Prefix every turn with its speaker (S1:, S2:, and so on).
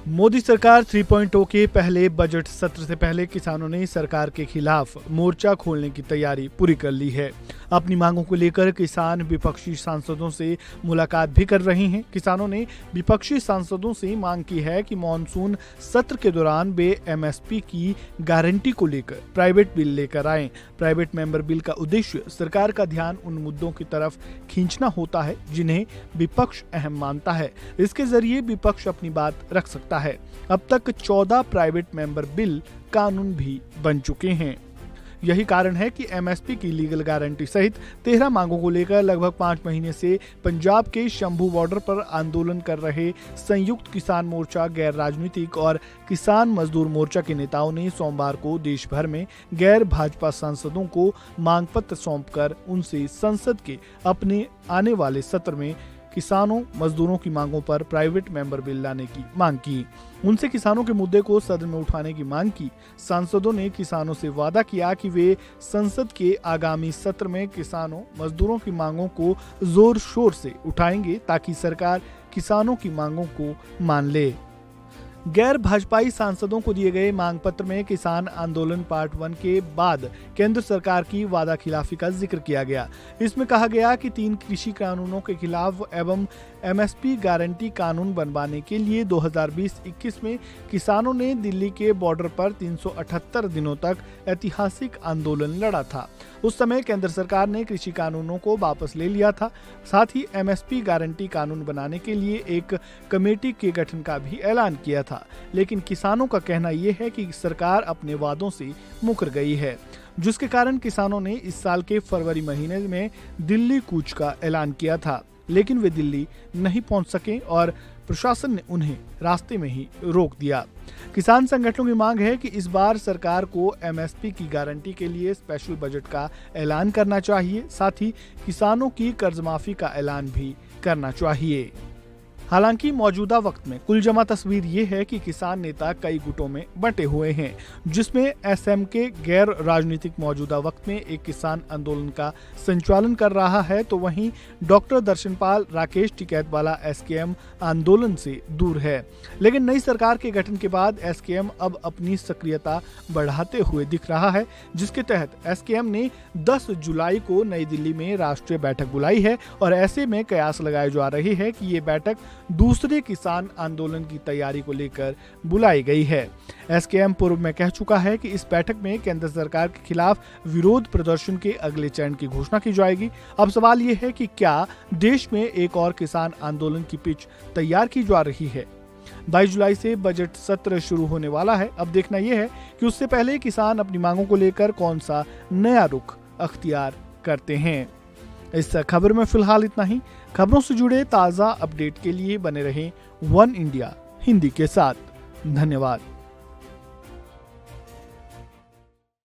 S1: मोदी सरकार 3.0 के पहले बजट सत्र से पहले किसानों ने सरकार के खिलाफ मोर्चा खोलने की तैयारी पूरी कर ली है। अपनी मांगों को लेकर किसान विपक्षी सांसदों से मुलाकात भी कर रहे हैं। किसानों ने विपक्षी सांसदों से मांग की है कि मानसून सत्र के दौरान वे एमएसपी की गारंटी को लेकर प्राइवेट बिल लेकर आएं। प्राइवेट मेंबर बिल का उद्देश्य सरकार का ध्यान उन मुद्दों की तरफ खींचना होता है जिन्हें विपक्ष अहम मानता है। इसके जरिए विपक्ष अपनी बात रख सकता है। अब तक 14 प्राइवेट मेंबर बिल कानून भी बन चुके हैं। यही कारण है कि एमएसपी की लीगल गारंटी सहित 13 मांगों को लेकर लगभग 5 महीने से पंजाब के शंभू बॉर्डर पर आंदोलन कर रहे संयुक्त किसान मोर्चा, गैर राजनीतिक और किसान मजदूर मोर्चा के नेताओं ने सोमवार को देश भर में गैर भाजपा सांसदों को मांग पत्र सौंपकर उनसे संसद के अपने आने वाले सत्र में किसानों मजदूरों की मांगों पर प्राइवेट मेंबर बिल लाने की मांग की। उनसे किसानों के मुद्दे को सदन में उठाने की मांग की। सांसदों ने किसानों से वादा किया कि वे संसद के आगामी सत्र में किसानों मजदूरों की मांगों को जोर शोर से उठाएंगे ताकि सरकार किसानों की मांगों को मान ले। गैर भाजपाई सांसदों को दिए गए मांग पत्र में किसान आंदोलन पार्ट 1 के बाद केंद्र सरकार की वादा खिलाफी का जिक्र किया गया। इसमें कहा गया कि 3 कृषि कानूनों के खिलाफ एवं एमएसपी गारंटी कानून बनवाने के लिए 2020-21 में किसानों ने दिल्ली के बॉर्डर पर 378 दिनों तक ऐतिहासिक आंदोलन लड़ा था। उस समय केंद्र सरकार ने कृषि कानूनों को वापस ले लिया था। साथ ही एमएसपी गारंटी कानून बनाने के लिए एक कमेटी के गठन का भी ऐलान किया था। लेकिन किसानों का कहना यह है कि सरकार अपने वादों से मुकर गई है, जिसके कारण किसानों ने इस साल के फरवरी महीने में दिल्ली कूच का ऐलान किया था, लेकिन वे दिल्ली नहीं पहुंच सके और प्रशासन ने उन्हें रास्ते में ही रोक दिया। किसान संगठनों की मांग है कि इस बार सरकार को एमएसपी की गारंटी के लिए स्पेशल बजट का ऐलान करना चाहिए। साथ ही किसानों की कर्ज माफी का ऐलान भी करना चाहिए। हालांकि मौजूदा वक्त में कुल जमा तस्वीर ये है कि किसान नेता कई गुटों में बंटे हुए हैं, जिसमें एसएम के गैर राजनीतिक मौजूदा वक्त में एक किसान आंदोलन का संचालन कर रहा है, तो वहीं डॉक्टर दर्शनपाल राकेश टिकैत वाला एसकेएम आंदोलन से दूर है। लेकिन नई सरकार के गठन के बाद एसकेएम अब अपनी सक्रियता बढ़ाते हुए दिख रहा है, जिसके तहत एसकेएम ने 10 जुलाई को नई दिल्ली में राष्ट्रीय बैठक बुलाई है और ऐसे में कयास लगाए जा रहे हैं कि ये बैठक दूसरे किसान आंदोलन की तैयारी को लेकर बुलाई गई है। एसकेएम पूर्व में कह चुका है कि इस बैठक में केंद्र सरकार के खिलाफ विरोध प्रदर्शन के अगले चरण की घोषणा की जाएगी। अब सवाल यह है कि क्या देश में एक और किसान आंदोलन की पिच तैयार की जा रही है। 22 जुलाई से बजट सत्र शुरू होने वाला है। अब देखना यह है कि उससे पहले किसान अपनी मांगों को लेकर कौन सा नया रुख अख्तियार करते हैं। इस खबर में फिलहाल इतना ही। खबरों से जुड़े ताज़ा अपडेट के लिए बने रहें वन इंडिया हिंदी के साथ। धन्यवाद।